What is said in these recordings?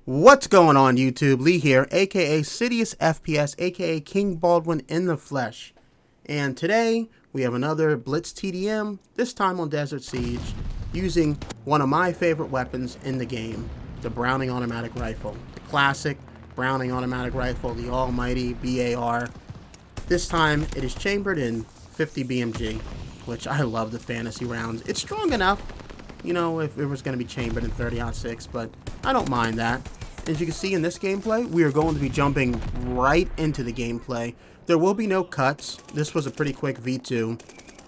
What's going on YouTube? Lee here, aka Sidious FPS, aka King Baldwin in the flesh. And today we have another Blitz TDM, this time on Desert Siege, using one of my favorite weapons in the game, the Browning automatic rifle. The classic Browning automatic rifle, the almighty BAR. This time it is chambered in 50 BMG, which I love the fantasy rounds. It's strong enough, you know, if it was going to be chambered in 30-06, but I don't mind that. As you can see in this gameplay, we are going to be jumping right into the gameplay. There will be no cuts. This was a pretty quick V2.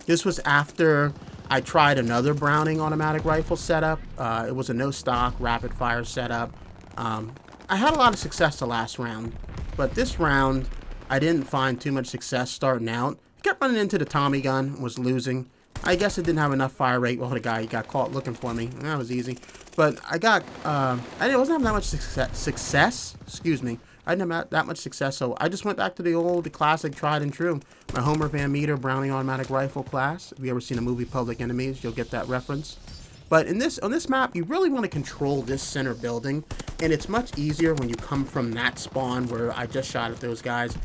This was after I tried another Browning automatic rifle setup. It was a no stock rapid fire setup. I had a lot of success the last round, but this round I didn't find too much success starting out. I kept running into the Tommy gun, was losing. I guess it didn't have enough fire rate. Well, the guy got caught looking for me. That was easy. But I wasn't having that much success. Excuse me. I didn't have that much success, so I just went back to the classic, tried and true. My Homer Van Meter Browning automatic rifle class. If you ever seen the movie Public Enemies, you'll get that reference. But on this map, you really want to control this center building, and it's much easier when you come from that spawn where I just shot at those guys.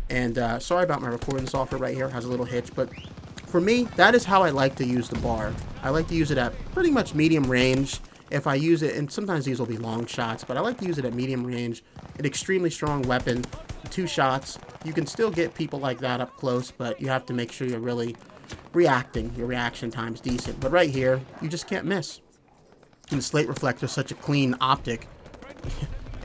And sorry about my recording software right here. It has a little hitch, but for me, that is how I like to use the bar. I like to use it at pretty much medium range. If I use it, and sometimes these will be long shots, but I like to use it at medium range. An extremely strong weapon, 2 shots. You can still get people like that up close, but you have to make sure you're really reacting. Your reaction time's decent. But right here, you just can't miss. And the slate reflector is such a clean optic.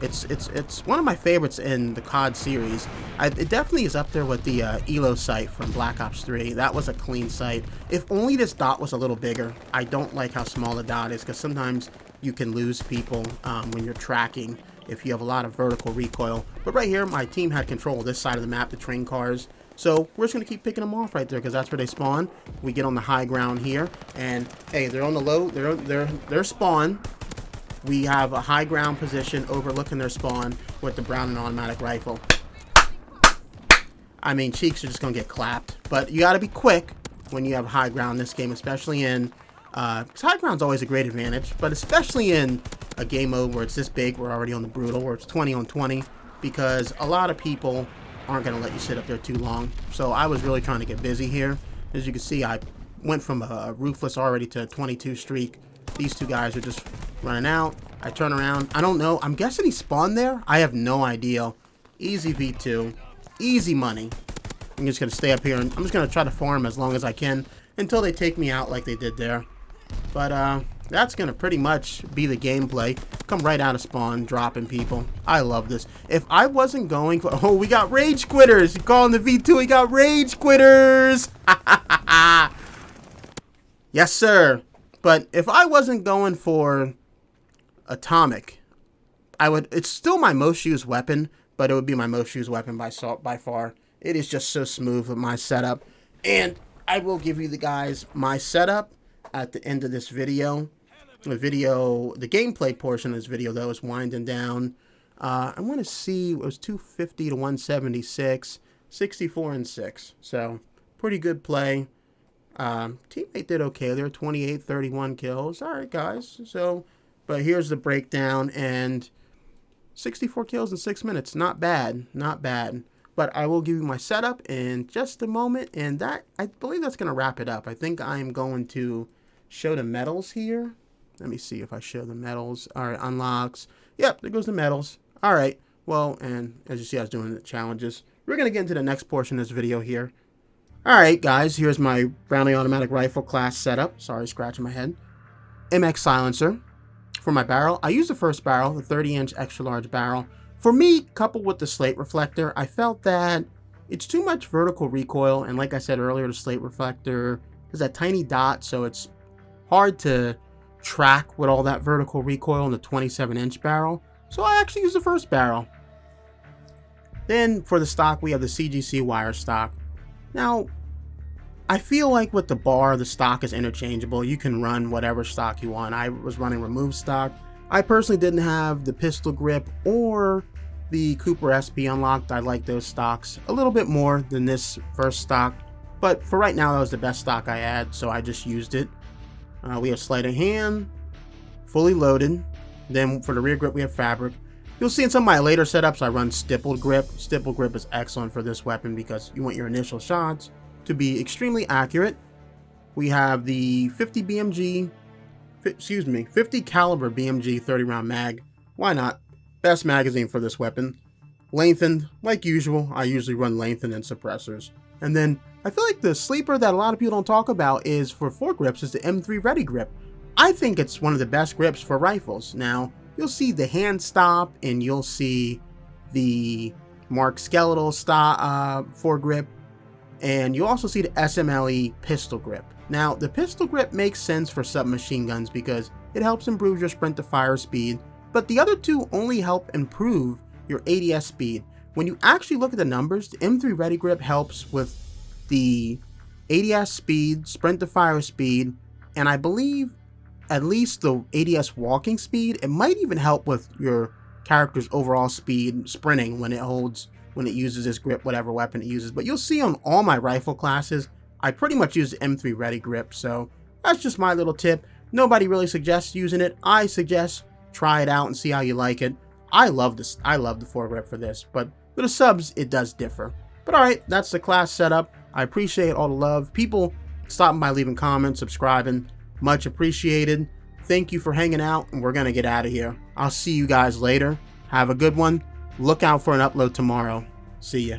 It's one of my favorites in the COD series. It definitely is up there with the ELO sight from Black Ops 3. That was a clean sight. If only this dot was a little bigger. I don't like how small the dot is because sometimes you can lose people when you're tracking if you have a lot of vertical recoil. But right here, my team had control of this side of the map, the train cars. So we're just going to keep picking them off right there because that's where they spawn. We get on the high ground here. And hey, they're on the low. They're spawn. We have a high ground position overlooking their spawn with the Browning automatic rifle. I mean, cheeks are just going to get clapped. But you got to be quick when you have high ground in this game, especially in... because high ground's always a great advantage, but especially in a game mode where it's this big, we're already on the brutal, where it's 20 on 20, because a lot of people aren't going to let you sit up there too long. So I was really trying to get busy here. As you can see, I went from a roofless already to a 22 streak. These two guys are just running out. I turn around. I don't know. I'm guessing he spawned there. I have no idea. Easy V2. Easy money. I'm just going to stay up here, and I'm just going to try to farm as long as I can until they take me out like they did there. But that's going to pretty much be the gameplay. Come right out of spawn, dropping people. I love this. If I wasn't going for... Oh, we got rage quitters. You're calling the V2. We got rage quitters. Yes, sir. But if I wasn't going for atomic, it's still my most used weapon, but it would be my most used weapon by far. It is just so smooth with my setup. And I will give you the guys my setup at the end of this video. The gameplay portion of this video, though, is winding down. I want to see, it was 250 to 176, 64 and 6. So, pretty good play. Teammate did okay. There were 28, 31 kills. All right, guys. So, but here's the breakdown, and 64 kills in 6 minutes. Not bad. Not bad. But I will give you my setup in just a moment, and that, I believe that's going to wrap it up. I think I'm going to show the medals here. Let me see if I show the medals. All right, unlocks. Yep, there goes the medals. All right. Well, and as you see, I was doing the challenges. We're going to get into the next portion of this video here. Alright guys, here's my Browning automatic rifle class setup. Sorry, scratching my head. MX silencer. For my barrel, I use the first barrel, the 30-inch extra large barrel. For me, coupled with the slate reflector, I felt that it's too much vertical recoil, and like I said earlier, the slate reflector is that tiny dot, so it's hard to track with all that vertical recoil in the 27-inch barrel. So I actually use the first barrel. Then for the stock, we have the CGC wire stock. Now, I feel like with the bar, the stock is interchangeable. You can run whatever stock you want. I was running remove stock. I personally didn't have the pistol grip or the Cooper SP unlocked. I like those stocks a little bit more than this first stock. But for right now, that was the best stock I had, so I just used it. We have sleight of hand, fully loaded. Then for the rear grip, we have fabric. You'll see in some of my later setups I run stippled grip. Stippled grip is excellent for this weapon because you want your initial shots to be extremely accurate. We have the 50 caliber BMG 30 round mag. Why not? Best magazine for this weapon. Lengthened, like usual. I usually run lengthened and suppressors. And then I feel like the sleeper that a lot of people don't talk about is for foregrips is the M3 Ready grip. I think it's one of the best grips for rifles. Now, you'll see the hand stop and you'll see the Mark Skeletal stop foregrip, and you'll also see the SMLE pistol grip. Now, the pistol grip makes sense for submachine guns because it helps improve your sprint to fire speed, but the other two only help improve your ADS speed. When you actually look at the numbers, the M3 Ready grip helps with the ADS speed, sprint to fire speed, and I believe at least the ADS walking speed. It might even help with your character's overall speed sprinting when it uses this grip, whatever weapon it uses. But you'll see on all my rifle classes, I pretty much use the M3 Ready grip. So that's just my little tip. Nobody really suggests using it. I suggest try it out and see how you like it. I love this. I love the foregrip for this, but with the subs, it does differ. But all right, that's the class setup. I appreciate all the love. People stopping by, leaving comments, subscribing. Much appreciated. Thank you for hanging out, and we're going to get out of here. I'll see you guys later. Have a good one. Look out for an upload tomorrow. See ya.